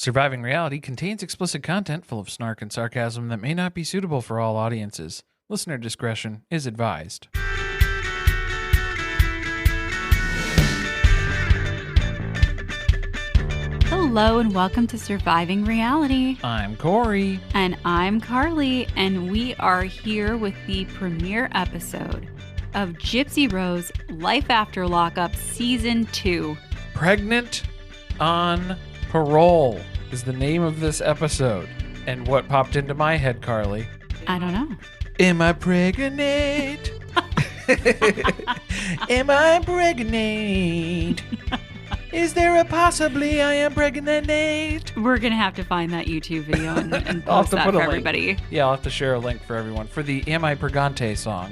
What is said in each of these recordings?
Surviving Reality contains explicit content full of snark and sarcasm that may not be suitable for all audiences. Listener discretion is advised. Hello and welcome to Surviving Reality. I'm Corey. And I'm Carly, and we are here with the premiere episode of Gypsy Rose Life After Lockup Season 2. Pregnant on Parole is the name of this episode. And what popped into my head, Carly? I don't know. Am I pregnant? Am I pregnant? Is there a possibly I am pregnant? We're going to have to find that YouTube video and I'll post have to that put for a link. everybody. Yeah, I'll have to share a link for everyone for the Am I Pregante song.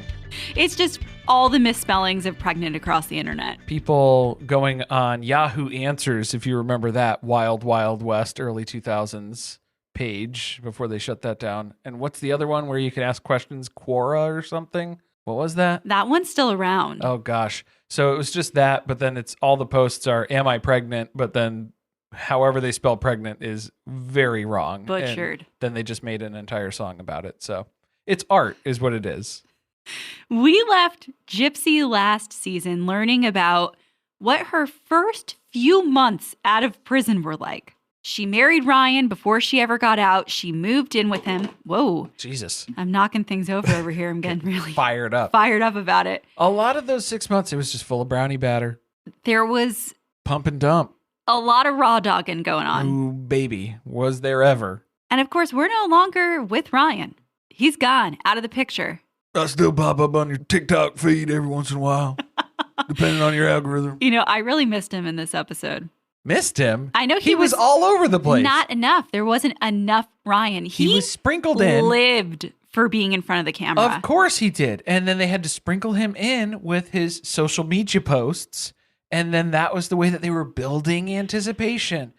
It's just all the misspellings of pregnant across the internet. People going on Yahoo Answers, if you remember that Wild Wild West early 2000s page before they shut that down. And what's the other one where you can ask questions? Quora or something? What was that? That one's still around. Oh, gosh. So it was just that, but then it's all the posts are, am I pregnant? But then however they spell pregnant is very wrong. Butchered. And then they just made an entire song about it. So it's art is what it is. We left Gypsy last season learning about what her first few months out of prison were like. She married Ryan before she ever got out. She moved in with him. Whoa. Jesus. I'm knocking things over here. I'm getting really Fired up about it. A lot of those 6 months, it was just full of brownie batter. There was Pump and dump. a lot of raw dogging going on. Ooh, baby. Was there ever? And of course, we're no longer with Ryan. He's gone, out of the picture. I still pop up on your TikTok feed every once in a while, depending on your algorithm. You know, I really missed him in this episode. Missed him? I know he was all over the place. Not enough. There wasn't enough Ryan. He was sprinkled in. Lived for being in front of the camera. Of course he did. And then they had to sprinkle him in with his social media posts. And then that was the way that they were building anticipation.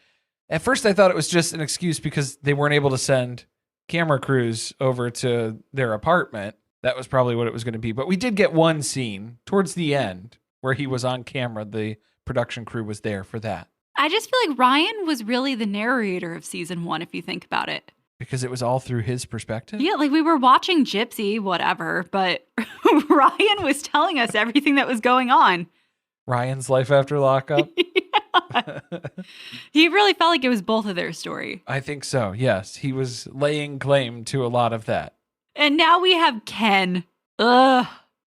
At first, I thought it was just an excuse because they weren't able to send camera crews over to their apartment. That was probably what it was going to be. But we did get one scene towards the end where he was on camera. The production crew was there for that. I just feel like Ryan was really the narrator of season 1, if you think about it. Because it was all through his perspective? Yeah, like we were watching Gypsy, whatever, but Ryan was telling us everything that was going on. Ryan's life after lockup? Yeah. He really felt like it was both of their story. I think so, yes. He was laying claim to a lot of that. And now we have Ken. Ugh.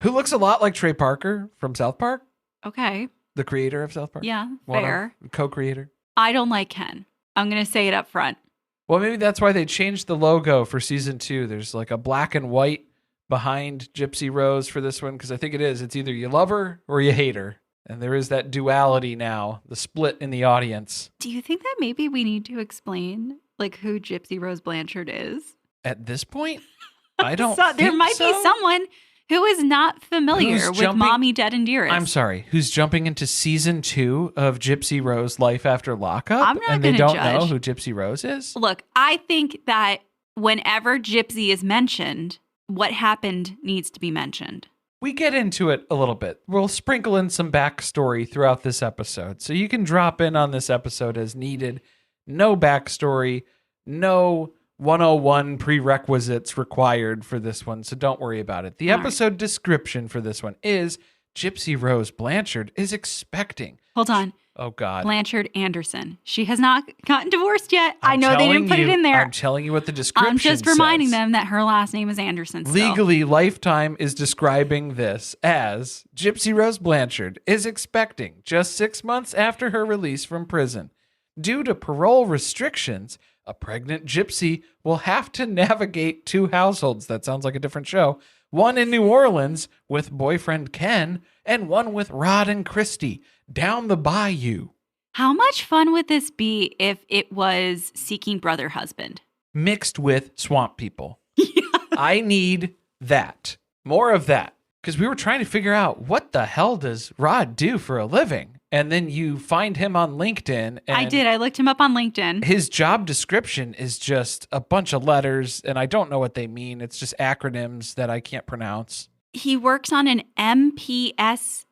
Who looks a lot like Trey Parker from South Park? Okay. The creator of South Park? Yeah, fair. Co-creator. I don't like Ken. I'm going to say it up front. Well, maybe that's why they changed the logo for season 2. There's like a black and white behind Gypsy Rose for this one, because I think it is. It's either you love her or you hate her. And there is that duality now, the split in the audience. Do you think that maybe we need to explain like who Gypsy Rose Blanchard is? At this point, I don't think there might so. be someone who is not familiar with Mommy Dead and Dearest. I'm sorry, who's jumping into season 2 of Gypsy Rose Life After Lockup? I'm not and they gonna don't judge. know who Gypsy Rose is? Look, I think that whenever Gypsy is mentioned, what happened needs to be mentioned. We get into it a little bit. We'll sprinkle in some backstory throughout this episode. So you can drop in on this episode as needed. No backstory, no 101 prerequisites required for this one, so don't worry about it. The episode description for this one is Gypsy Rose Blanchard is expecting. Hold on. Oh, God. Blanchard Anderson. She has not gotten divorced yet. I know they didn't put it in there. I'm telling you what the description I'm just reminding says. them that her last name is Anderson still. Legally, Lifetime is describing this as Gypsy Rose Blanchard is expecting just 6 months after her release from prison. Due to parole restrictions, a pregnant gypsy will have to navigate 2 households. That sounds like a different show. One in New Orleans with boyfriend Ken, and one with Rod and Kristy down the Bayou. How much fun would this be if it was Seeking Brother Husband? Mixed with swamp people. I need that. More of that. Because we were trying to figure out what the hell does Rod do for a living? And then you find him on LinkedIn. And I did. I looked him up on LinkedIn. his job description is just a bunch of letters, and I don't know what they mean. It's just acronyms that I can't pronounce. He works on an MPSVC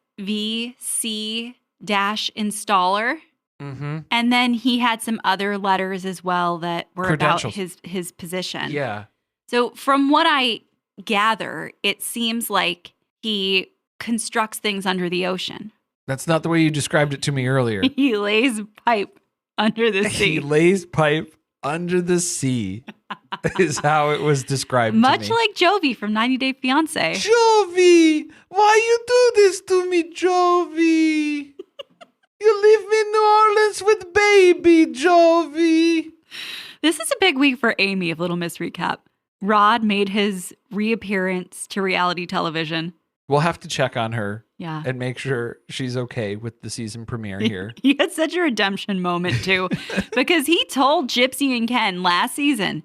installer. Mm-hmm. And then he had some other letters as well that were about Credentials. his position. Yeah. So from what I gather, it seems like he constructs things under the ocean. That's not the way you described it to me earlier. He lays pipe under the sea. He lays pipe under the sea is how it was described Much to me. like Jovi from 90 Day Fiancé. Jovi, why you do this to me, Jovi? You leave me in New Orleans with baby, Jovi. This is a big week for Amy of Little Miss Recap. Rod made his reappearance to reality television. We'll have to check on her Yeah. and make sure she's okay with the season premiere here. He had such a redemption moment, too, because he told Gypsy and Ken last season,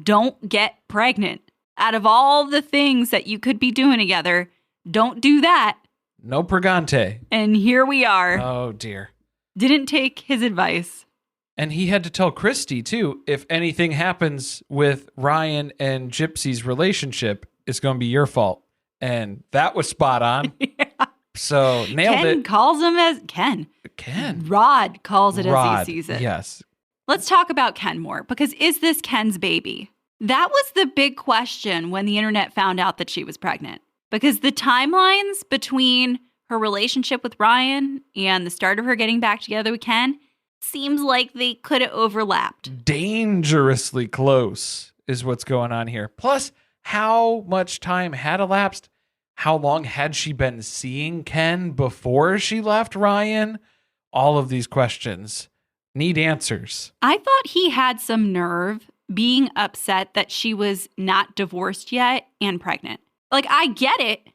don't get pregnant. Out of all the things that you could be doing together, don't do that. No pregante. And here we are. Oh, dear. Didn't take his advice. And he had to tell Kristy, too, if anything happens with Ryan and Gypsy's relationship, it's going to be your fault. And that was spot on. Yeah. So nailed Ken it. calls him as Ken. Rod calls it as he sees it. Yes. Let's talk about Ken more, because is this Ken's baby? That was the big question when the internet found out that she was pregnant. Because the timelines between her relationship with Ryan and the start of her getting back together with Ken seems like they could have overlapped. Dangerously close is what's going on here. Plus, how much time had elapsed? How long had she been seeing Ken before she left Ryan? All of these questions need answers. I thought he had some nerve being upset that she was not divorced yet and pregnant. Like, I get it.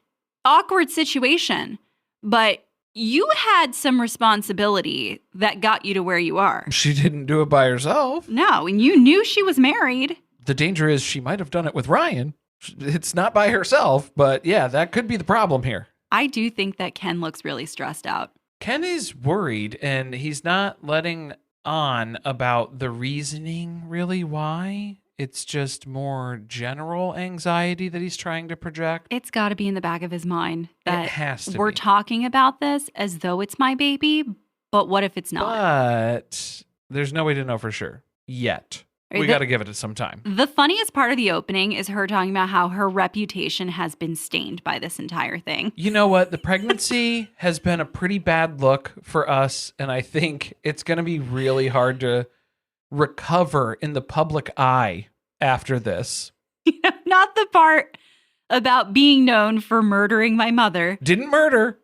Awkward situation. But you had some responsibility that got you to where you are. She didn't do it by herself. No, and you knew she was married. The danger is she might have done it with Ryan. It's not by herself, but yeah, that could be the problem here. I do think that Ken looks really stressed out. Ken is worried, and he's not letting on about the reasoning really why. It's just more general anxiety that he's trying to project. It's got to be in the back of his mind that It has to we're be. talking about this as though it's my baby, but what if it's not? But there's no way to know for sure yet. We got to give it some time. The funniest part of the opening is her talking about how her reputation has been stained by this entire thing. You know what? The pregnancy has been a pretty bad look for us, and I think it's going to be really hard to recover in the public eye after this. Not the part about being known for murdering my mother. Didn't murder.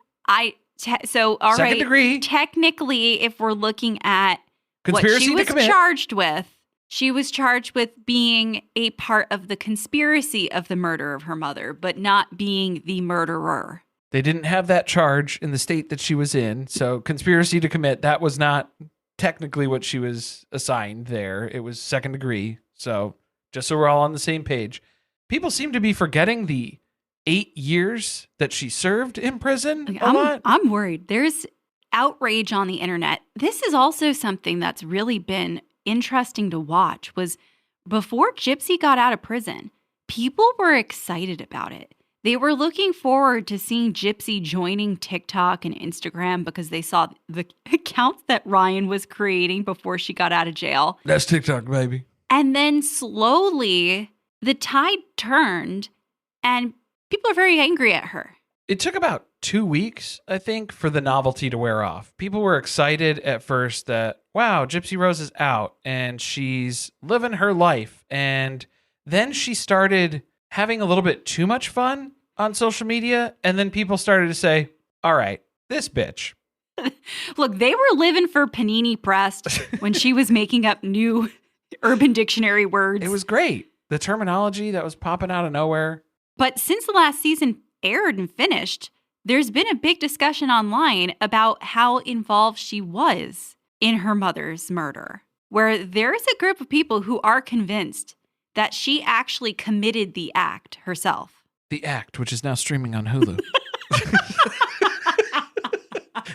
So, all Second right. degree. Technically, if we're looking at Conspiracy what she to was commit. charged with, she was charged with being a part of the conspiracy of the murder of her mother, but not being the murderer. They didn't have that charge in the state that she was in. So conspiracy to commit, that was not technically what she was assigned there. It was second degree. So just so we're all on the same page. People seem to be forgetting the 8 years that she served in prison a lot. I'm worried. There's outrage on the internet. This is also something that's really been interesting to watch was before Gypsy got out of prison, people were excited about it. They were looking forward to seeing Gypsy joining TikTok and Instagram because they saw the accounts that Ryan was creating before she got out of jail. That's TikTok, baby. And then slowly the tide turned and people are very angry at her. It took about 2 weeks, I think, for the novelty to wear off. People were excited at first that, wow, Gypsy Rose is out and she's living her life. And then she started having a little bit too much fun on social media. And then people started to say, all right, this bitch. Look, they were living for Panini Pressed when she was making up new Urban Dictionary words. It was great. The terminology that was popping out of nowhere. But since the last season aired and finished, there's been a big discussion online about how involved she was in her mother's murder, where there's a group of people who are convinced that she actually committed the act herself. The Act, which is now streaming on Hulu.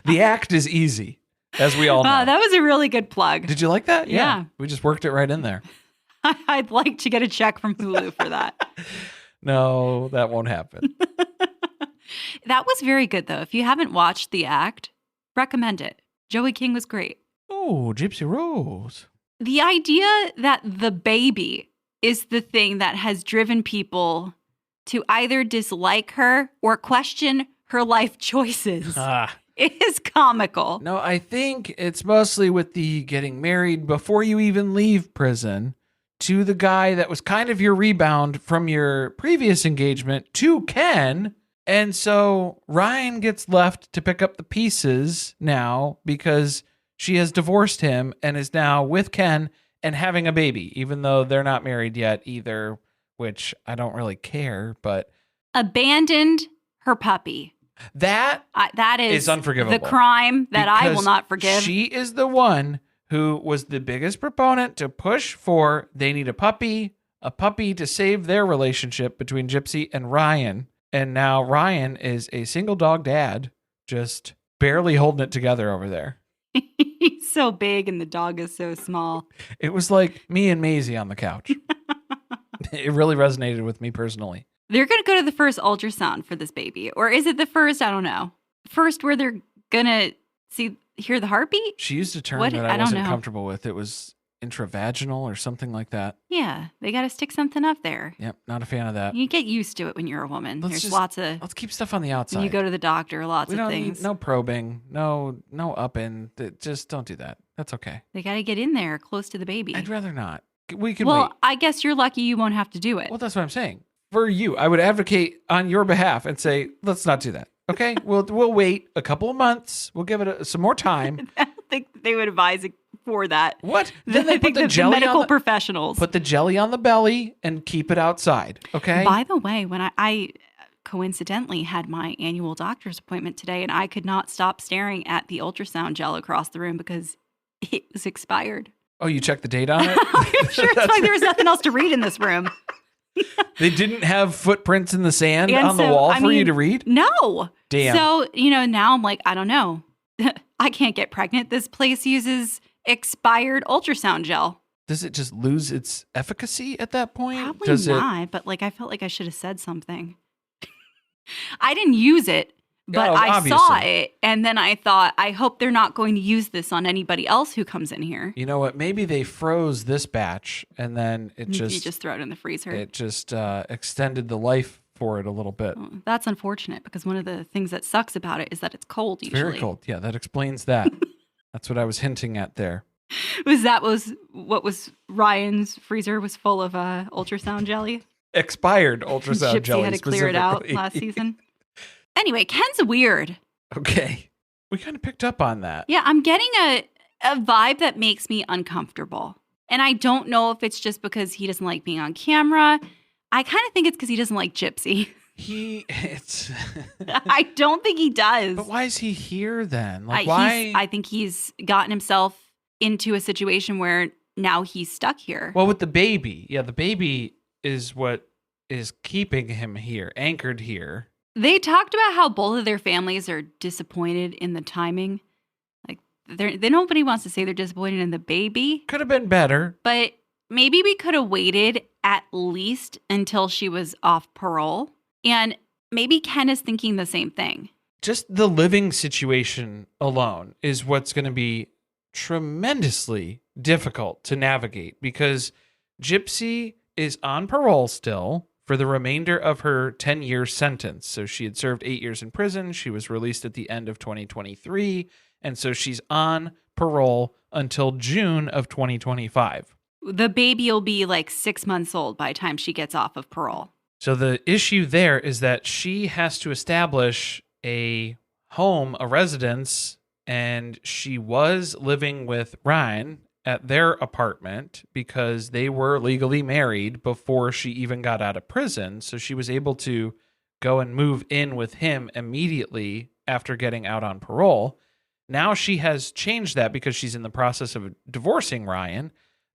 The Act is easy, as we all know. That was a really good plug. Did you like that? Yeah. We just worked it right in there. I'd like to get a check from Hulu for that. No, that won't happen. That was very good, though. If you haven't watched The Act, recommend it. Joey King was great. Oh, Gypsy Rose. The idea that the baby is the thing that has driven people to either dislike her or question her life choices is comical. No, I think it's mostly with the getting married before you even leave prison to the guy that was kind of your rebound from your previous engagement to Ken. And so Ryan gets left to pick up the pieces now because she has divorced him and is now with Ken and having a baby, even though they're not married yet either, which I don't really care, but abandoned her puppy. That is unforgivable. The crime that I will not forgive. She is the one who was the biggest proponent to push for they need a puppy to save their relationship between Gypsy and Ryan. And now Ryan is a single dog dad, just barely holding it together over there. He's so big and the dog is so small. It was like me and Maisie on the couch. It really resonated with me personally. They're going to go to the first ultrasound for this baby. Or is it the first? I don't know. First where they're going to hear the heartbeat? She used a term that I wasn't comfortable with. It was intravaginal or something like that. Yeah, they got to stick something up there. Yep, not a fan of that. You get used to it when you're a woman. Let's keep stuff on the outside. When you go to the doctor, lots of things. We don't need no probing, no up in. Just don't do that. That's okay. They got to get in there close to the baby. I'd rather not. We can wait. Well, I guess you're lucky you won't have to do it. Well, that's what I'm saying. For you, I would advocate on your behalf and say, let's not do that. Okay, we'll wait a couple of months. We'll give it some more time. I don't think they would advise for that. What? Then they put the jelly medical on the, professionals. Put the jelly on the belly and keep it outside. Okay. By the way, when I coincidentally had my annual doctor's appointment today, and I could not stop staring at the ultrasound gel across the room because it was expired. Oh, you checked the date on it? I'm sure it's like there was nothing else to read in this room. They didn't have footprints in the sand on the wall for you to read? No. Damn. So, now I'm like, I don't know. I can't get pregnant. This place uses expired ultrasound gel. Does it just lose its efficacy at that point? Probably not, but I felt like I should have said something. I didn't use it, but I saw it, and then I thought, I hope they're not going to use this on anybody else who comes in here. You know what? Maybe they froze this batch, and then you just throw it in the freezer. It just extended the life for it a little bit. Well, that's unfortunate, because one of the things that sucks about it is that it's cold usually. Very cold. Yeah, that explains that. That's what I was hinting at there. What was Ryan's freezer was full of ultrasound jelly? Expired ultrasound jelly. Gypsy had to clear it out last season. Anyway, Ken's weird. Okay. We kind of picked up on that. Yeah, I'm getting a vibe that makes me uncomfortable. And I don't know if it's just because he doesn't like being on camera. I kind of think it's because he doesn't like Gypsy. I don't think he does. But why is he here then? Why? I think he's gotten himself into a situation where now he's stuck here. Well, with the baby. Yeah, the baby is what is keeping him here, anchored here. They talked about how both of their families are disappointed in the timing. Nobody wants to say they're disappointed in the baby. Could have been better. But maybe we could have waited at least until she was off parole. And maybe Ken is thinking the same thing. Just the living situation alone is what's going to be tremendously difficult to navigate because Gypsy is on parole still for the remainder of her 10-year sentence. So she had served 8 years in prison. She was released at the end of 2023. And so she's on parole until June of 2025. The baby will be 6 months old by the time she gets off of parole. So the issue there is that she has to establish a home, a residence, and she was living with Ryan at their apartment because they were legally married before she even got out of prison. So she was able to go and move in with him immediately after getting out on parole. Now she has changed that because she's in the process of divorcing Ryan,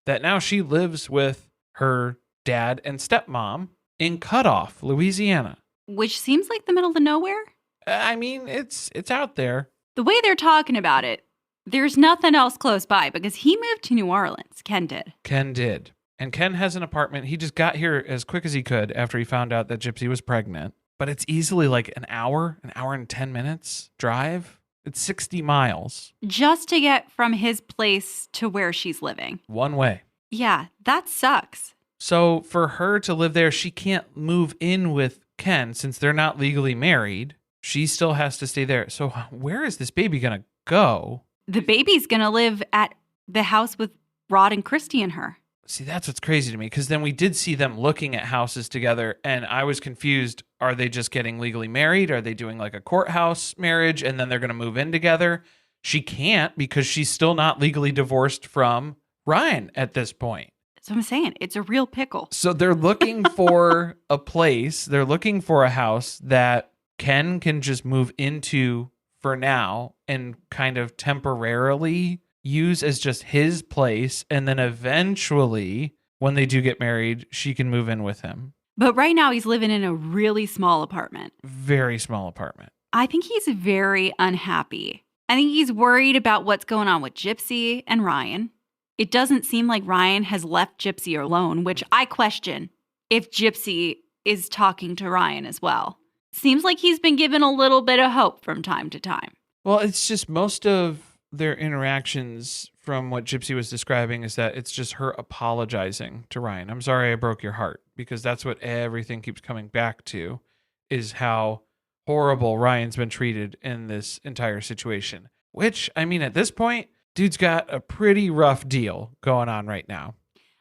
that now she lives with her dad and stepmom in Cutoff, Louisiana. Which seems like the middle of nowhere. I mean, it's out there. The way they're talking about it, there's nothing else close by because he moved to New Orleans. Ken did. And Ken has an apartment. He just got here as quick as he could after he found out that Gypsy was pregnant. But it's easily an hour and 10 minutes drive. It's 60 miles. Just to get from his place to where she's living. One way. Yeah, that sucks. So for her to live there, she can't move in with Ken since they're not legally married. She still has to stay there. So where is this baby going to go? The baby's going to live at the house with Rod and Kristy and her. See, that's what's crazy to me, because then we did see them looking at houses together, and I was confused. Are they just getting legally married? Are they doing like a courthouse marriage, and then they're going to move in together? She can't, because she's still not legally divorced from Ryan at this point. That's what I'm saying. It's a real pickle. So they're looking for a place. They're looking for a house that Ken can just move into for now and kind of temporarily use as just his place, and then eventually when they do get married, she can move in with him. But right now he's living in a really small apartment. Very small apartment. I think he's very unhappy. I think he's worried about what's going on with Gypsy and Ryan. It doesn't seem like Ryan has left Gypsy alone, which I question if Gypsy is talking to Ryan as well. Seems like he's been given a little bit of hope from time to time. Well, it's just most of their interactions from what Gypsy was describing is that it's just her apologizing to Ryan. I'm sorry I broke your heart, because that's what everything keeps coming back to, is how horrible Ryan's been treated in this entire situation. Which, I mean, at this point, dude's got a pretty rough deal going on right now.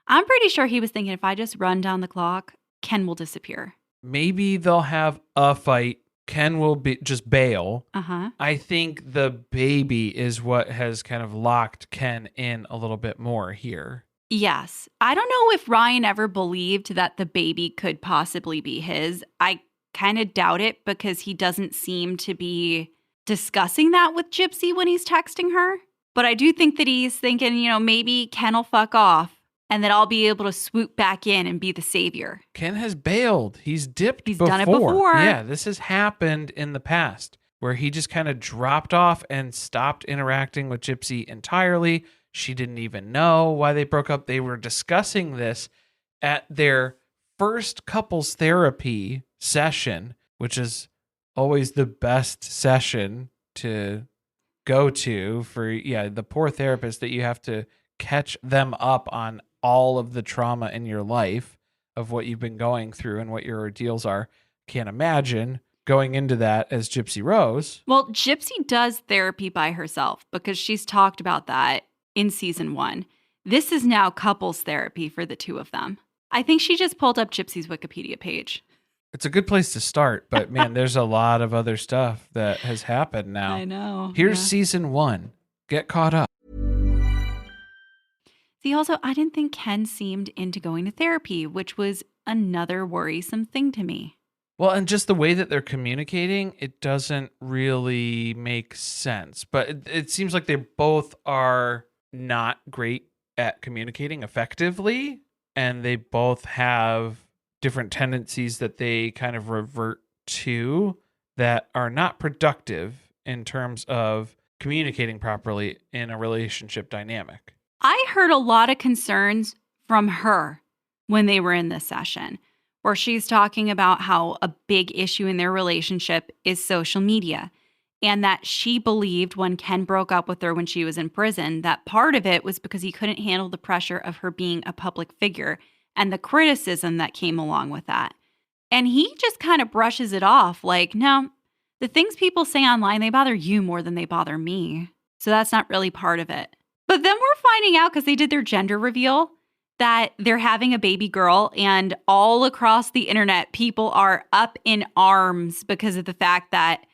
I'm pretty sure he was thinking, if I just run down the clock, Ken will disappear. Maybe they'll have a fight. Ken will just bail. Uh-huh. I think the baby is what has kind of locked Ken in a little bit more here. Yes. I don't know if Ryan ever believed that the baby could possibly be his. I kind of doubt it, because he doesn't seem to be discussing that with Gypsy when he's texting her. But I do think that he's thinking, maybe Ken will fuck off, and then I'll be able to swoop back in and be the savior. Ken has bailed. He's dipped He's before. done it before. Yeah, this has happened in the past, where he just kind of dropped off and stopped interacting with Gypsy entirely. She didn't even know why they broke up. They were discussing this at their first couples therapy session, which is always the best session to go to for, the poor therapist that you have to catch them up on all of the trauma in your life of what you've been going through and what your ordeals are. Can't imagine going into that as Gypsy Rose. Well, Gypsy does therapy by herself, because she's talked about that in season 1. This is now couples therapy for the two of them. I think she just pulled up Gypsy's Wikipedia page. It's a good place to start, but man, there's a lot of other stuff that has happened now. I know. Here's season 1. Get caught up. See, also, I didn't think Ken seemed into going to therapy, which was another worrisome thing to me. Well, and just the way that they're communicating, it doesn't really make sense. But it seems like they both are not great at communicating effectively, and they both have different tendencies that they kind of revert to that are not productive in terms of communicating properly in a relationship dynamic. I heard a lot of concerns from her when they were in this session, where she's talking about how a big issue in their relationship is social media, and that she believed when Ken broke up with her when she was in prison, that part of it was because he couldn't handle the pressure of her being a public figure and the criticism that came along with that. And he just kind of brushes it off like, no, the things people say online, they bother you more than they bother me. So that's not really part of it. But then we're finding out, because they did their gender reveal, that they're having a baby girl, and all across the internet, people are up in arms because of the fact that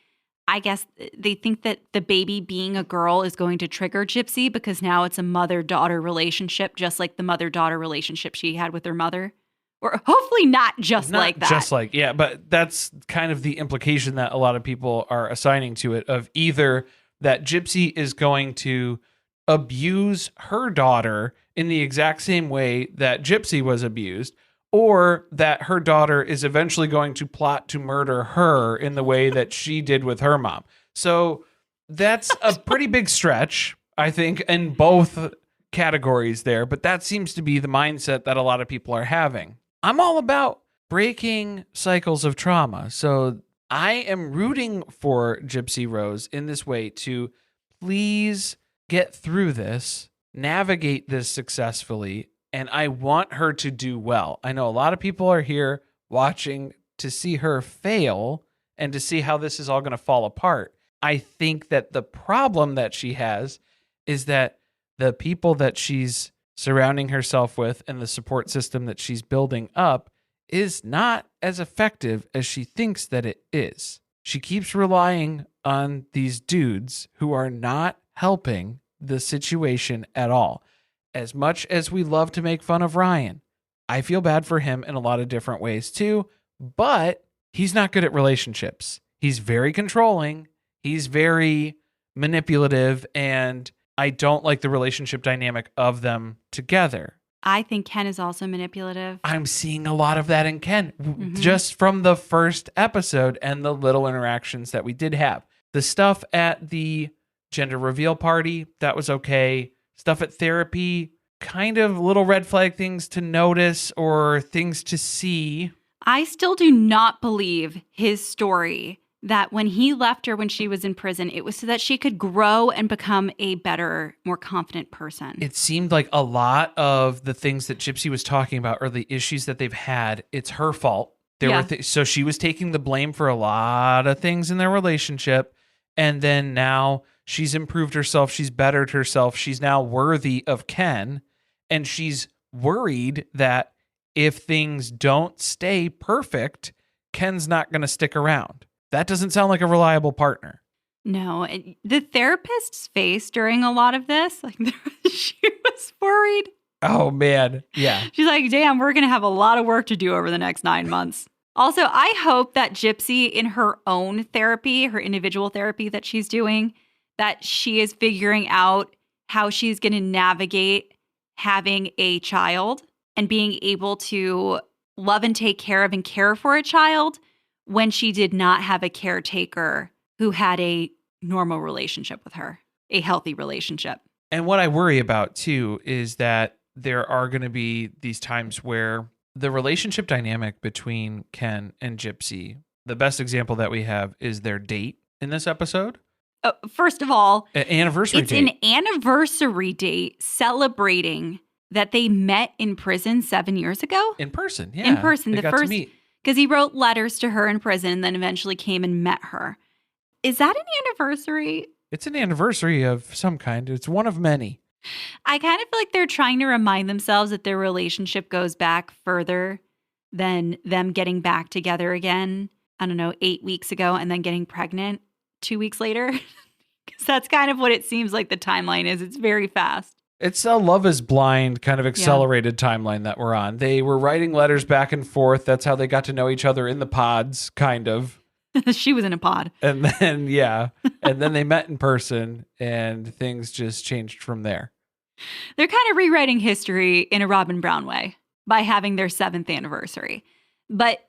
I guess they think that the baby being a girl is going to trigger Gypsy, because now it's a mother-daughter relationship, just like the mother-daughter relationship she had with her mother. Or hopefully not just like that. Just like, yeah, but that's kind of the implication that a lot of people are assigning to it, of either that Gypsy is going to abuse her daughter in the exact same way that Gypsy was abused, or that her daughter is eventually going to plot to murder her in the way that she did with her mom. So that's a pretty big stretch, I think, in both categories there, but that seems to be the mindset that a lot of people are having. I'm all about breaking cycles of trauma, so I am rooting for Gypsy Rose in this way to please get through this, navigate this successfully, and I want her to do well. I know a lot of people are here watching to see her fail and to see how this is all going to fall apart. I think that the problem that she has is that the people that she's surrounding herself with and the support system that she's building up is not as effective as she thinks that it is. She keeps relying on these dudes who are not helping the situation at all. As much as we love to make fun of Ryan, I feel bad for him in a lot of different ways too, but he's not good at relationships. He's very controlling. He's very manipulative, and I don't like the relationship dynamic of them together. I think Ken is also manipulative. I'm seeing a lot of that in Ken, just from the first episode and the little interactions that we did have. The stuff at the gender reveal party, that was okay. Stuff at therapy, kind of little red flag things to notice or things to see. I still do not believe his story that when he left her when she was in prison, it was so that she could grow and become a better, more confident person. It seemed like a lot of the things that Gypsy was talking about or the issues that they've had, it's her fault. So she was taking the blame for a lot of things in their relationship. And then now she's improved herself. She's bettered herself. She's now worthy of Ken. And she's worried that if things don't stay perfect, Ken's not going to stick around. That doesn't sound like a reliable partner. No. The therapist's face during a lot of this, like she was worried. Oh, man. Yeah. She's like, damn, we're going to have a lot of work to do over the next 9 months. Also, I hope that Gypsy in her own therapy, her individual therapy that she's doing, that she is figuring out how she's going to navigate having a child and being able to love and take care of and care for a child when she did not have a caretaker who had a normal relationship with her, a healthy relationship. And what I worry about too is that there are going to be these times where the relationship dynamic between Ken and Gypsy, the best example that we have is their date in this episode. First of all, an anniversary date. It's an anniversary date celebrating that they met in prison 7 years ago. In person, yeah. In person, they the got first, to meet. because he wrote letters to her in prison and then eventually came and met her. Is that an anniversary? It's an anniversary of some kind. It's one of many. I kind of feel like they're trying to remind themselves that their relationship goes back further than them getting back together again, I don't know, 8 weeks ago and then getting pregnant 2 weeks later. Because that's kind of what it seems like the timeline is. It's very fast. It's a Love is Blind kind of accelerated timeline that we're on. They were writing letters back and forth. That's how they got to know each other in the pods, kind of. She was in a pod. And then, and then they met in person and things just changed from there. They're kind of rewriting history in a Robin Brown way by having their 7th anniversary. But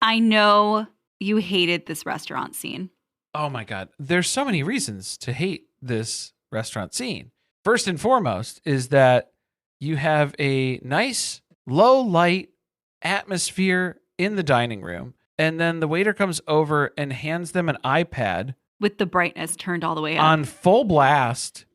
I know you hated this restaurant scene. Oh my God. There's so many reasons to hate this restaurant scene. First and foremost is that you have a nice low light atmosphere in the dining room. And then the waiter comes over and hands them an iPad. With the brightness turned all the way up. On full blast,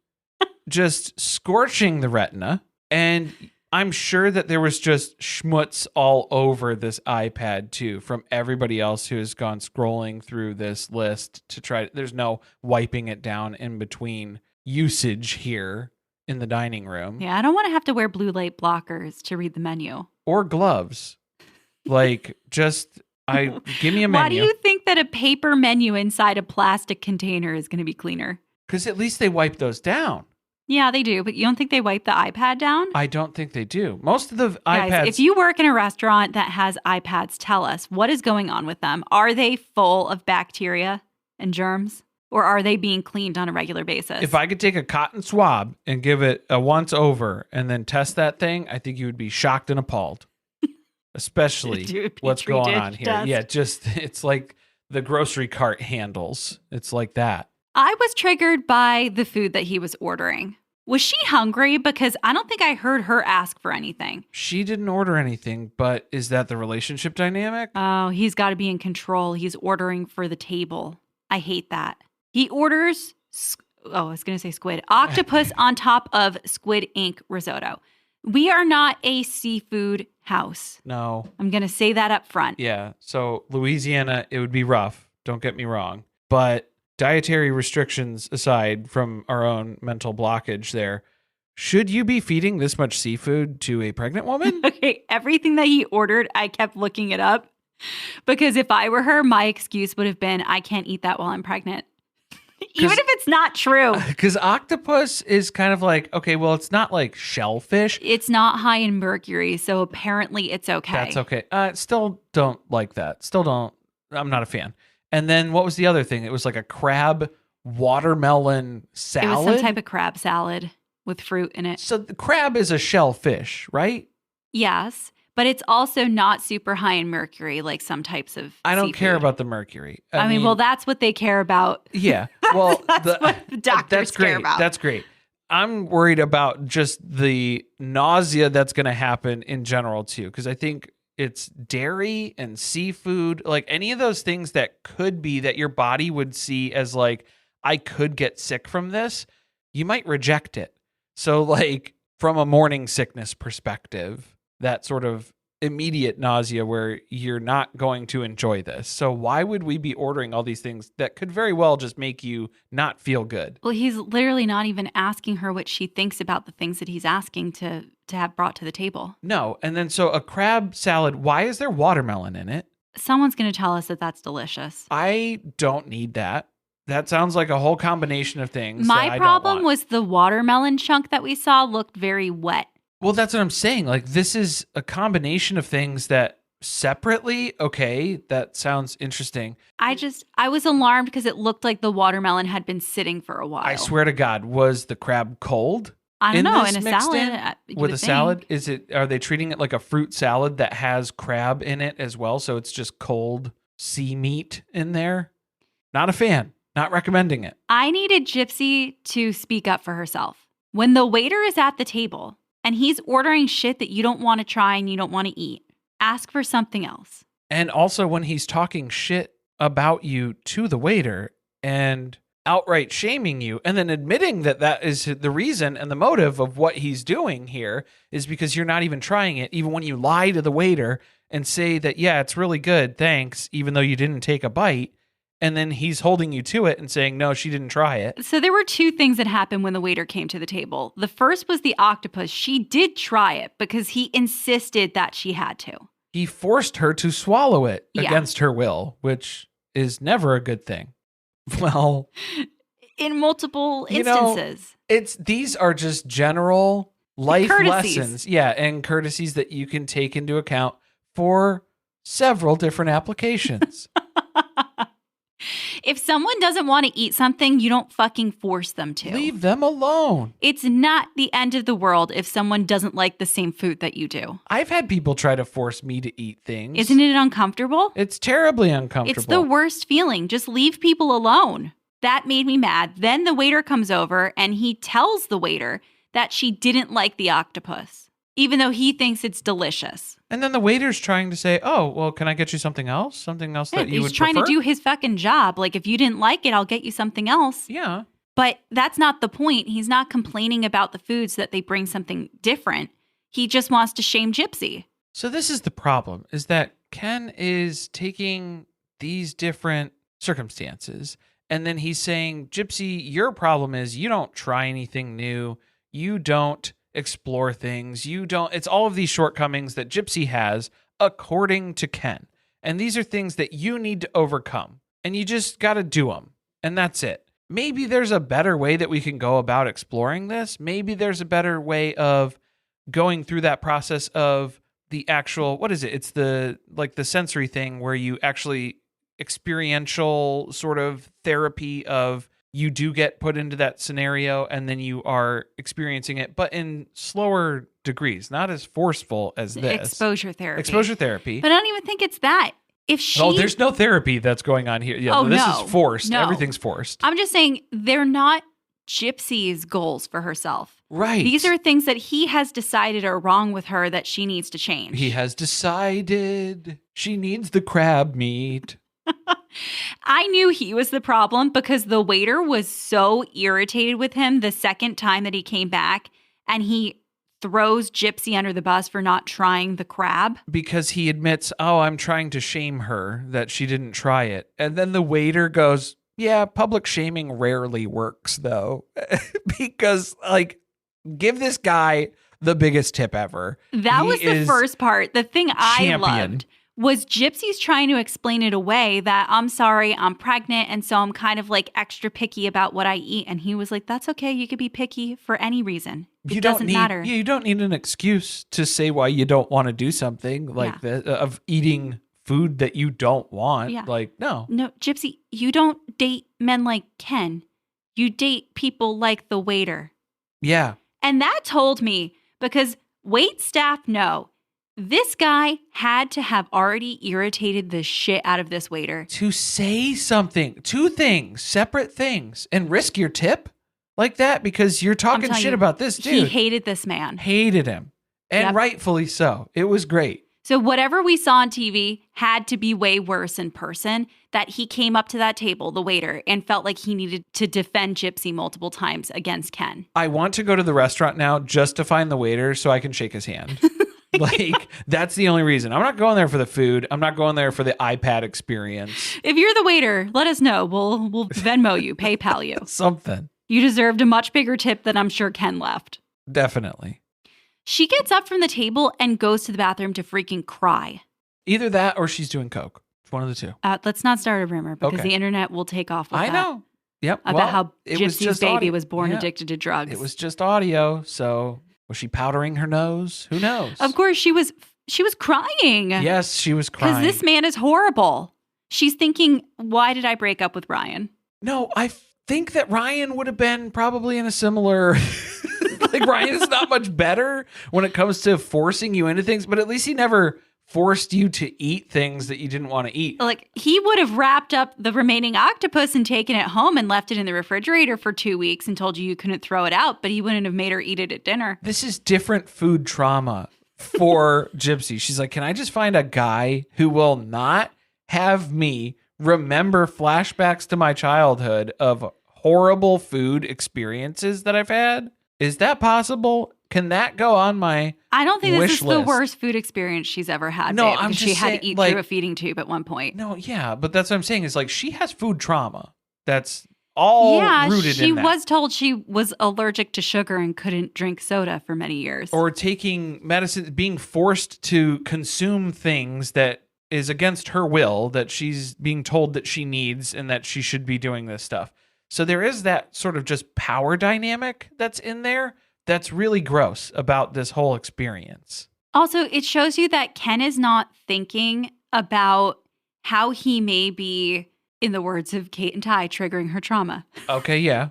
just scorching the retina. And I'm sure that there was just schmutz all over this iPad too from everybody else who has gone scrolling through this list to try. There's no wiping it down in between usage here in the dining room. Yeah, I don't want to have to wear blue light blockers to read the menu. Or gloves. Like, just, give me a menu. Why do you think that a paper menu inside a plastic container is going to be cleaner? Because at least they wipe those down. Yeah, they do. But you don't think they wipe the iPad down? I don't think they do. Most of the Guys, iPads... if you work in a restaurant that has iPads, tell us, what is going on with them? Are they full of bacteria and germs? Or are they being cleaned on a regular basis? If I could take a cotton swab and give it a once over and then test that thing, I think you would be shocked and appalled. Especially what's going on here. Test. Yeah, it's like the grocery cart handles. It's like that. I was triggered by the food that he was ordering. Was she hungry? Because I don't think I heard her ask for anything. She didn't order anything, but is that the relationship dynamic? Oh, he's got to be in control. He's ordering for the table. I hate that. He orders, I was going to say squid, octopus on top of squid ink risotto. We are not a seafood house. No. I'm going to say that up front. Yeah. So Louisiana, it would be rough. Don't get me wrong. But dietary restrictions aside from our own mental blockage there, should you be feeding this much seafood to a pregnant woman? Okay. Everything that he ordered, I kept looking it up because if I were her, my excuse would have been, I can't eat that while I'm pregnant. Even if it's not true. Because octopus is kind of like, okay, well, it's not like shellfish. It's not high in mercury, so apparently it's okay. That's okay. Still don't like that. Still don't. I'm not a fan. And then what was the other thing? It was like a crab watermelon salad. It was some type of crab salad with fruit in it. So the crab is a shellfish, right? Yes. But it's also not super high in mercury like some types of I don't seafood. care about the mercury. I mean, well, that's what they care about. Yeah. Well, that's what the doctors care about. That's great. I'm worried about just the nausea that's going to happen in general, too, because I think it's dairy and seafood, like any of those things that could be that your body would see as like, I could get sick from this. You might reject it. So, like, from a morning sickness perspective, that sort of immediate nausea where you're not going to enjoy this. So why would we be ordering all these things that could very well just make you not feel good? Well, he's literally not even asking her what she thinks about the things that he's asking to have brought to the table. No. And then so a crab salad, why is there watermelon in it? Someone's going to tell us that that's delicious. I don't need that. That sounds like a whole combination of things. My problem was the watermelon chunk that we saw looked very wet. Well, that's what I'm saying. Like, this is a combination of things that separately, okay, that sounds interesting. I was alarmed because it looked like the watermelon had been sitting for a while. I swear to God, was the crab cold? I don't know. this In a mixed salad. With a salad? Are they treating it like a fruit salad that has crab in it as well? So it's just cold sea meat in there? Not a fan. Not recommending it. I needed Gypsy to speak up for herself. When the waiter is at the table and he's ordering shit that you don't want to try and you don't want to eat, ask for something else. And also when he's talking shit about you to the waiter and outright shaming you and then admitting that that is the reason and the motive of what he's doing here is because you're not even trying it, even when you lie to the waiter and say that, yeah, it's really good, thanks, even though you didn't take a bite. And then he's holding you to it and saying, no, she didn't try it. So there were two things that happened when the waiter came to the table. The first was the octopus. She did try it because he insisted that she had to. He forced her to swallow it Yeah. against her will, which is never a good thing. Well, in multiple you know, instances. These are just general life Courtesies. lessons. Yeah, and courtesies that you can take into account for several different applications. If someone doesn't want to eat something, you don't fucking force them to. Leave them alone. It's not the end of the world if someone doesn't like the same food that you do. I've had people try to force me to eat things. Isn't it uncomfortable? It's terribly uncomfortable. It's the worst feeling. Just leave people alone. That made me mad. Then the waiter comes over and he tells the waiter that she didn't like the octopus, even though he thinks it's delicious. And then the waiter's trying to say, oh, well, can I get you something else? Something else that you would He's trying prefer? to do his fucking job. Like, if you didn't like it, I'll get you something else. Yeah. But that's not the point. He's not complaining about the foods that they bring something different. He just wants to shame Gypsy. So this is the problem, is that Ken is taking these different circumstances, and then he's saying, Gypsy, your problem is you don't try anything new. You don't explore things. It's all of these shortcomings that Gypsy has according to Ken. And these are things that you need to overcome. And you just got to do them. And that's it. Maybe there's a better way that we can go about exploring this. Maybe there's a better way of going through that process of the actual, what is it? It's the sensory thing where you actually experiential sort of therapy of you do get put into that scenario and then you are experiencing it, but in slower degrees, not as forceful as this. Exposure therapy. Exposure therapy. But I don't even think it's that. If she... Oh, there's no therapy that's going on here. Yeah, Oh, this no. is forced. No. Everything's forced. I'm just saying they're not Gypsy's goals for herself. Right. These are things that he has decided are wrong with her that she needs to change. He has decided she needs the crab meat. I knew he was the problem because the waiter was so irritated with him the second time that he came back, and he throws Gypsy under the bus for not trying the crab. Because he admits, oh, I'm trying to shame her that she didn't try it. And then the waiter goes, yeah, public shaming rarely works, though. Because, like, give this guy the biggest tip ever. That He was the is first part. The thing I champion. loved was Gypsy's trying to explain it away that I'm sorry, I'm pregnant, and so I'm kind of like extra picky about what I eat. And he was like, that's okay. You could be picky for any reason. It doesn't matter. Yeah, you don't need an excuse to say why you don't want to do something like that, of eating food that you don't want. Yeah. Like, no. No, Gypsy, you don't date men like Ken. You date people like the waiter. Yeah. And that told me, because wait staff know, this guy had to have already irritated the shit out of this waiter. To say something, two things, separate things, and risk your tip like that because you're talking shit about this dude. He hated this man. Hated him. And rightfully so. It was great. So whatever we saw on TV had to be way worse in person, that he came up to that table, the waiter, and felt like he needed to defend Gypsy multiple times against Ken. I want to go to the restaurant now just to find the waiter so I can shake his hand. Like, that's the only reason. I'm not going there for the food. I'm not going there for the iPad experience. If you're the waiter, let us know. We'll Venmo you, PayPal you. Something. You deserved a much bigger tip than I'm sure Ken left. Definitely. She gets up from the table and goes to the bathroom to freaking cry. Either that or she's doing coke. It's one of the two. Let's not start a rumor because the internet will take off with I that. know. Yep. About how Gypsy's baby was born Yeah. addicted to drugs. It was just audio. So was she powdering her nose? Who knows? Of course, she was crying. Yes, she was crying. Because this man is horrible. She's thinking, why did I break up with Ryan? No, I think that Ryan would have been probably in a similar... like, Ryan is not much better when it comes to forcing you into things, but at least he never forced you to eat things that you didn't want to eat. Like, he would have wrapped up the remaining octopus and taken it home and left it in the refrigerator for 2 weeks and told you couldn't throw it out, but he wouldn't have made her eat it at dinner. This is different food trauma for Gypsy. She's like, can I just find a guy who will not have me remember flashbacks to my childhood of horrible food experiences that I've had? Is that possible? Can that go on my I don't think this is wish list? the worst food experience she's ever had. No, babe, I'm because just she had saying, to eat like- through a feeding tube at one point. No, yeah, but that's what I'm saying is like she has food trauma. That's all rooted she in that. was told she was allergic to sugar and couldn't drink soda for many years. Or taking medicine, being forced to consume things that is against her will, that she's being told that she needs and that she should be doing this stuff. So there is that sort of just power dynamic that's in there that's really gross about this whole experience. Also, it shows you that Ken is not thinking about how he may be, in the words of Kate and Ty, triggering her trauma. Okay, yeah.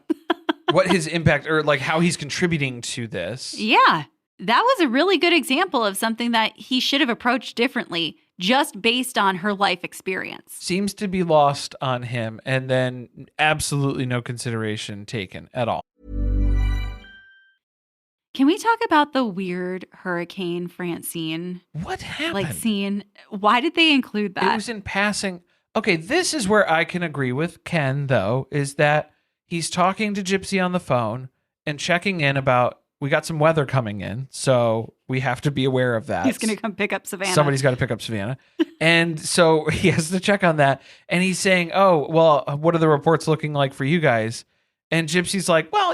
What his impact or like how he's contributing to this. Yeah, that was a really good example of something that he should have approached differently just based on her life experience. Seems to be lost on him and then absolutely no consideration taken at all. Can we talk about the weird Hurricane Francine What happened? scene? Why did they include that? It was in passing. Okay, this is where I can agree with Ken, though, is that he's talking to Gypsy on the phone and checking in about, we got some weather coming in, so we have to be aware of that. He's going to come pick up Savannah. Somebody's got to pick up Savannah. And so he has to check on that. And he's saying, oh, well, what are the reports looking like for you guys? And Gypsy's like, well,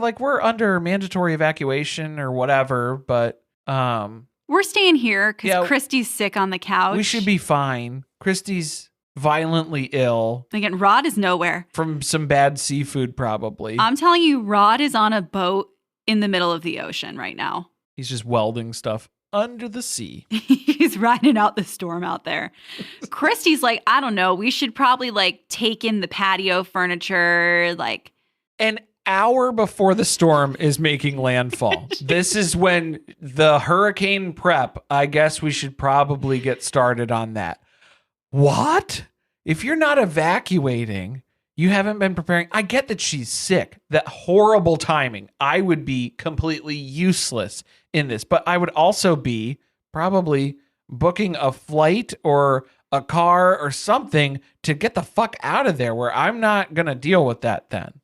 like we're under mandatory evacuation or whatever, but we're staying here because Kristy's sick on the couch. we should be fine. Kristy's violently ill Again, Rod is nowhere. from some bad seafood, probably. I'm telling you, Rod is on a boat in the middle of the ocean right now. He's just welding stuff under the sea. He's riding out the storm out there. Kristy's like, I don't know. We should probably like take in the patio furniture. Like, An hour before the storm is making landfall. This is when the hurricane prep, I guess we should probably get started on that. What? If you're not evacuating, You haven't been preparing. I get that she's sick. That horrible timing. I would be completely useless in this, but I would also be probably booking a flight or a car or something to get the fuck out of there where I'm not going to deal with that then.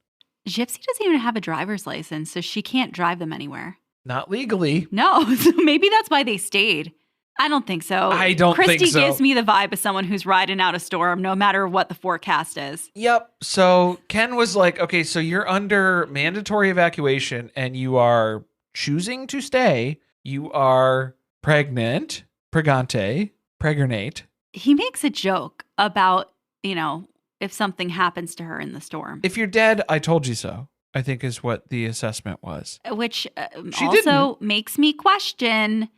Gypsy doesn't even have a driver's license, so she can't drive them anywhere. Not legally. No, so maybe that's why they stayed. I don't think so. I don't think so. Kristy gives me the vibe of someone who's riding out a storm no matter what the forecast is. Yep. So Ken was like, okay, so you're under mandatory evacuation and you are choosing to stay. You are pregnant, pregnate. He makes a joke about, if something happens to her in the storm. If you're dead, I told you so, I think is what the assessment was. Which She also didn't. makes me question,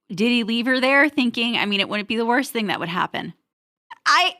did he leave her there thinking, it wouldn't be the worst thing that would happen?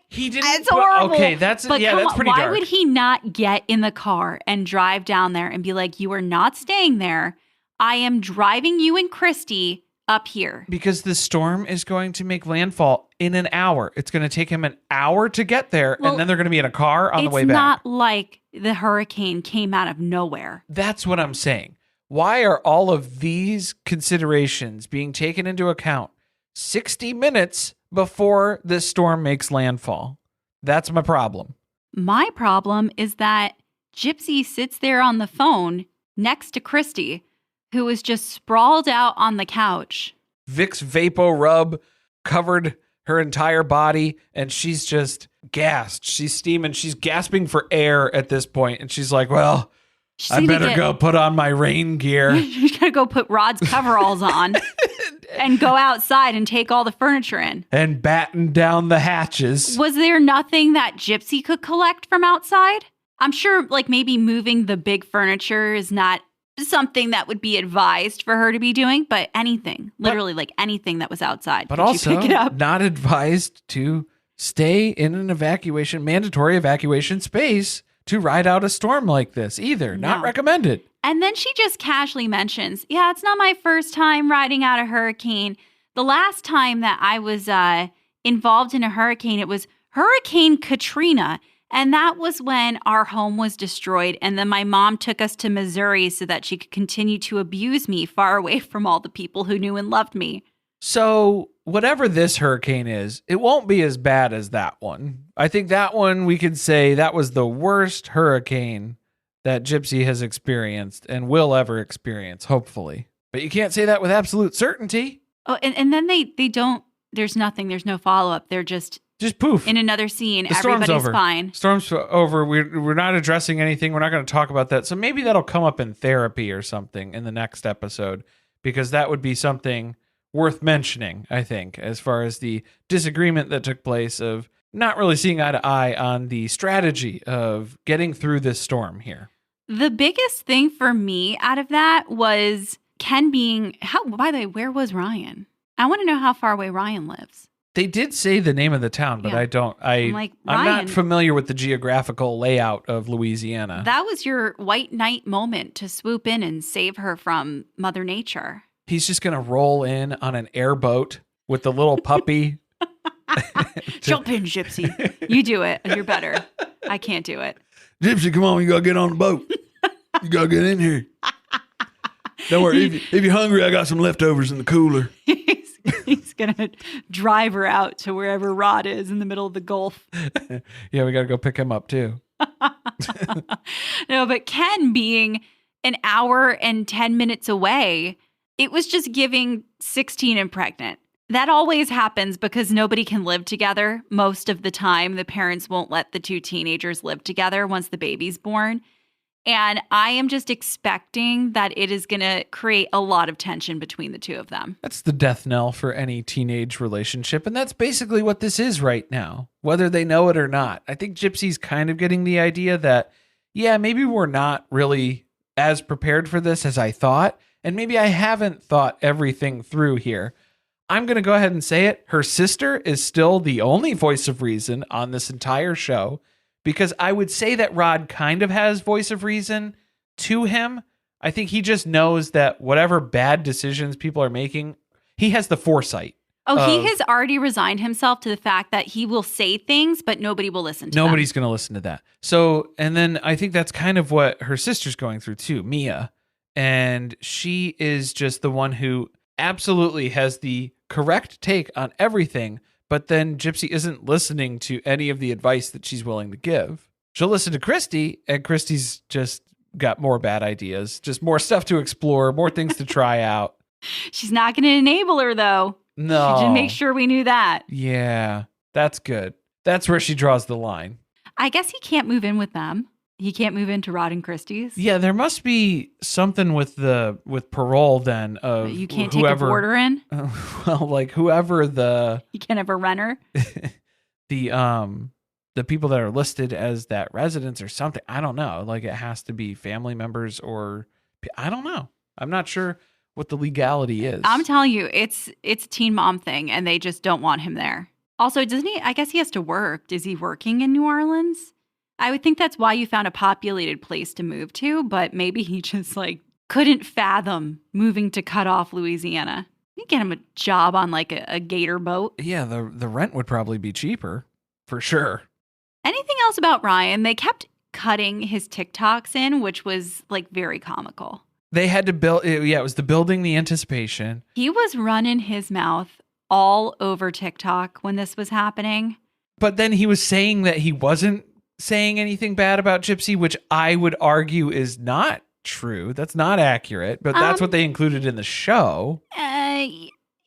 He didn't. It's horrible. Okay, that's pretty why dark. would he not get in the car and drive down there and be like, you are not staying there. I am driving you and Kristy up here. Because the storm is going to make landfall in an hour. It's going to take him an hour to get there, and then they're going to be in a car on the way back. It's not like the hurricane came out of nowhere. That's what I'm saying. Why are all of these considerations being taken into account 60 minutes before this storm makes landfall? That's my problem. My problem is that Gypsy sits there on the phone next to Kristy, who is just sprawled out on the couch. Vicks Vapo Rub covered her entire body, and she's just gassed. She's steaming. She's gasping for air at this point, and she's like, well, I better go put on my rain gear. She's got to go put Rod's coveralls on and go outside and take all the furniture in. And batten down the hatches. Was there nothing that Gypsy could collect from outside? I'm sure maybe moving the big furniture is not something that would be advised for her to be doing, but anything, literally anything that was outside. But Could also you pick it up? not advised to stay in an mandatory evacuation space to ride out a storm like this either. No. Not recommended. And then she just casually mentions, yeah, it's not my first time riding out a hurricane. The last time that I was involved in a hurricane, it was Hurricane Katrina. And that was when our home was destroyed. And then my mom took us to Missouri so that she could continue to abuse me far away from all the people who knew and loved me. So whatever this hurricane is, it won't be as bad as that one. I think that one, we could say that was the worst hurricane that Gypsy has experienced and will ever experience, hopefully. But you can't say that with absolute certainty. Oh, and then they don't, there's nothing, there's no follow-up. They're just poof. in another scene. The storm's Everybody's over. fine. Storm's over. We're not addressing anything. We're not going to talk about that. So maybe that'll come up in therapy or something in the next episode, because that would be something worth mentioning, I think, as far as the disagreement that took place of not really seeing eye to eye on the strategy of getting through this storm here. The biggest thing for me out of that was Ken being, by the way, where was Ryan? I want to know how far away Ryan lives. They did say the name of the town, but Yeah. I don't. I'm Ryan, not familiar with the geographical layout of Louisiana. That was your white knight moment to swoop in and save her from Mother Nature. He's just going to roll in on an airboat with the little puppy. Jump in, Gypsy. You do it. You're better. I can't do it. Gypsy, come on, you got to get on the boat. You got to get in here. Don't worry. If you're hungry, I got some leftovers in the cooler. He's going to drive her out to wherever Rod is in the middle of the Gulf. Yeah, we got to go pick him up too. No, but Ken being an hour and 10 minutes away, it was just giving 16 and pregnant. That always happens because nobody can live together. Most of the time, the parents won't let the two teenagers live together once the baby's born. And I am just expecting that it is going to create a lot of tension between the two of them. That's the death knell for any teenage relationship. And that's basically what this is right now, whether they know it or not. I think Gypsy's kind of getting the idea that, yeah, maybe we're not really as prepared for this as I thought. And maybe I haven't thought everything through here. I'm going to go ahead and say it. Her sister is still the only voice of reason on this entire show. Because I would say that Rod kind of has voice of reason to him. I think he just knows that whatever bad decisions people are making, he has the foresight. Oh, he has already resigned himself to the fact that he will say things, but nobody will listen to Nobody's going to listen to that. So, and then I think that's kind of what her sister's going through too, Mia. And she is just the one who absolutely has the correct take on everything. But then Gypsy isn't listening to any of the advice that she's willing to give. She'll listen to Kristy, and Kristy's just got more bad ideas, just more stuff to explore, more things to try out. She's not going to enable her, though. No. She didn't make sure we knew that. Yeah, that's good. That's where she draws the line. I guess he can't move in with them. He can't move into Rod and Kristy's. Yeah, there must be something with Parole then of you can't whoever, take a boarder in. Well, like whoever you can't have a renter. the people that are listed as that residence or something. I don't know. Like it has to be family members or I don't know. I'm not sure what the legality is. I'm telling you, it's a teen mom thing, and they just don't want him there. Also, doesn't he? I guess he has to work. Is he working in New Orleans? I would think that's why you found a populated place to move to, but maybe he just like couldn't fathom moving to cut off Louisiana. You get him a job on like a gator boat. Yeah, the rent would probably be cheaper for sure. Anything else about Ryan? They kept cutting his TikToks in, which was like very comical. They had to build, it was the building the anticipation. He was running his mouth all over TikTok when this was happening. But then he was saying that he wasn't saying anything bad about Gypsy, which I would argue is not true. That's not accurate, but that's what they included in the show.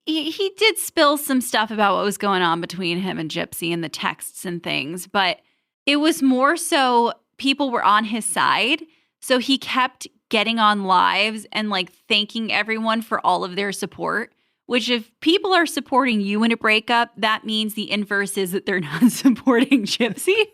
He did spill some stuff about what was going on between him and Gypsy in the texts and things, but it was more so people were on his side. So he kept getting on lives and like thanking everyone for all of their support, which if people are supporting you in a breakup, that means the inverse is that they're not supporting Gypsy.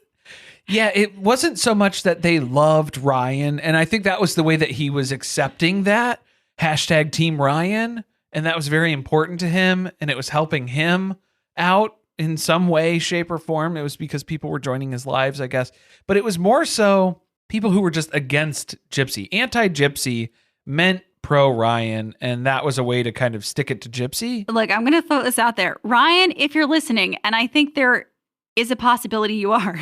Yeah, it wasn't so much that they loved Ryan. And I think that was the way that he was accepting that hashtag TeamRyan. And that was very important to him. And it was helping him out in some way, shape, or form. It was because people were joining his lives, I guess. But it was more so people who were just against Gypsy. Anti-Gypsy meant pro-Ryan. And that was a way to kind of stick it to Gypsy. Look, I'm going to throw this out there. Ryan, if you're listening, and I think there is a possibility you are,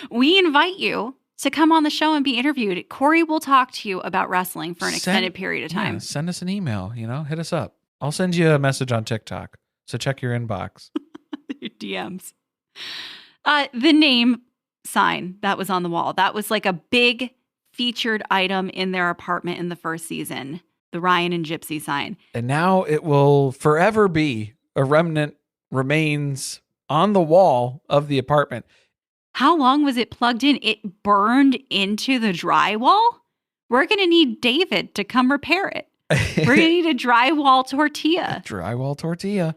we invite you to come on the show and be interviewed. Corey will talk to you about wrestling for an extended period of time. Yeah, send us an email, hit us up. I'll send you a message on TikTok. So check your inbox. Your DMs. The name sign that was on the wall, that was like a big featured item in their apartment in the first season. The Ryan and Gypsy sign. And now it will forever be a remnant remains on the wall of the apartment. How long was it plugged in? It burned into the drywall? We're going to need David to come repair it. We're going to need a drywall tortilla. Drywall tortilla.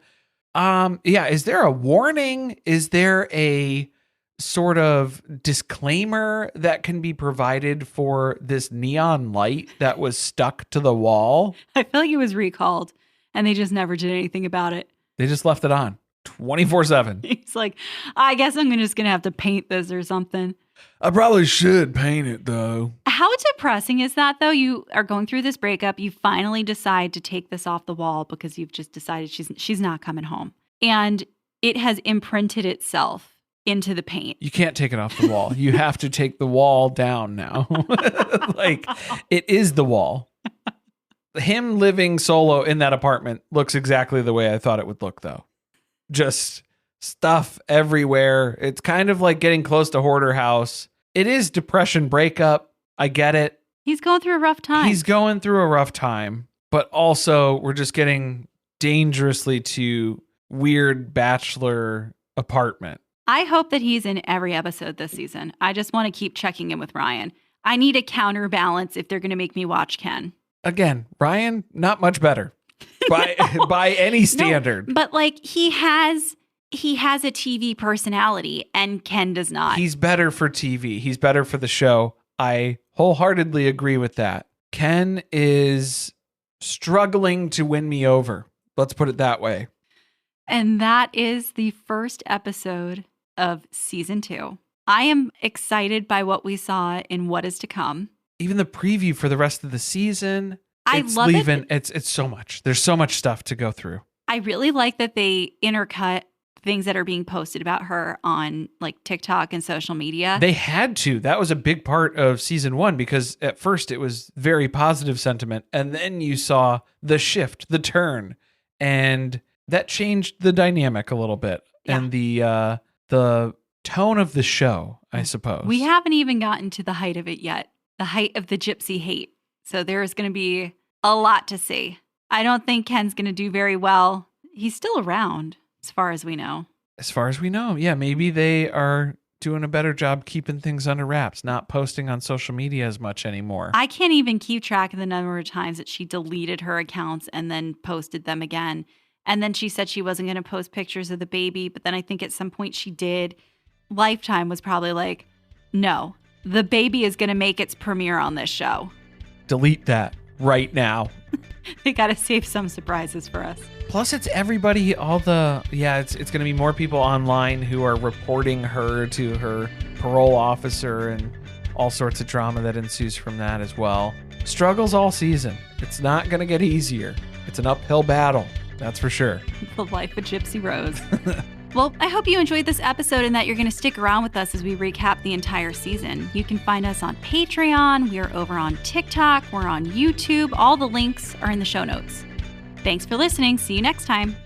Yeah. Is there a warning? Is there a sort of disclaimer that can be provided for this neon light that was stuck to the wall? I feel like it was recalled and they just never did anything about it. They just left it on 24/7. He's like, I guess I'm just going to have to paint this or something. I probably should paint it though. How depressing is that though? You are going through this breakup. You finally decide to take this off the wall because you've just decided she's not coming home. And it has imprinted itself into the paint. You can't take it off the wall. You have to take the wall down now. Like it is the wall. Him living solo in that apartment looks exactly the way I thought it would look though. Just stuff everywhere. It's kind of like getting close to Hoarder House. It is depression breakup. I get it. He's going through a rough time. He's going through a rough time, but also we're just getting dangerously to weird bachelor apartment. I hope that he's in every episode this season. I just want to keep checking in with Ryan. I need a counterbalance if they're going to make me watch Ken. Again, Ryan, not much better by any standard. No, but like he has a TV personality and Ken does not. He's better for TV. He's better for the show. I wholeheartedly agree with that. Ken is struggling to win me over. Let's put it that way. And that is the first episode of season 2. I am excited by what we saw in what is to come. Even the preview for the rest of the season. I love it. It's so much. There's so much stuff to go through. I really like that they intercut things that are being posted about her on like TikTok and social media. They had to. That was a big part of season 1 because at first it was very positive sentiment. And then you saw the shift, the turn, and that changed the dynamic a little bit. Yeah. And the tone of the show, I suppose. We haven't even gotten to the height of it yet, the height of the Gypsy hate. So there's going to be a lot to see. I don't think Ken's going to do very well. He's still around, as far as we know. As far as we know, yeah, maybe they are doing a better job keeping things under wraps, not posting on social media as much anymore. I can't even keep track of the number of times that she deleted her accounts and then posted them again. And then she said she wasn't going to post pictures of the baby, but then I think at some point she did. Lifetime was probably like, no, the baby is going to make its premiere on this show. Delete that right now. They got to save some surprises for us. Plus, it's everybody, it's going to be more people online who are reporting her to her parole officer and all sorts of drama that ensues from that as well. Struggles all season. It's not going to get easier. It's an uphill battle, that's for sure. The life of Gypsy Rose. Well, I hope you enjoyed this episode and that you're going to stick around with us as we recap the entire season. You can find us on Patreon. We're over on TikTok. We're on YouTube. All the links are in the show notes. Thanks for listening. See you next time.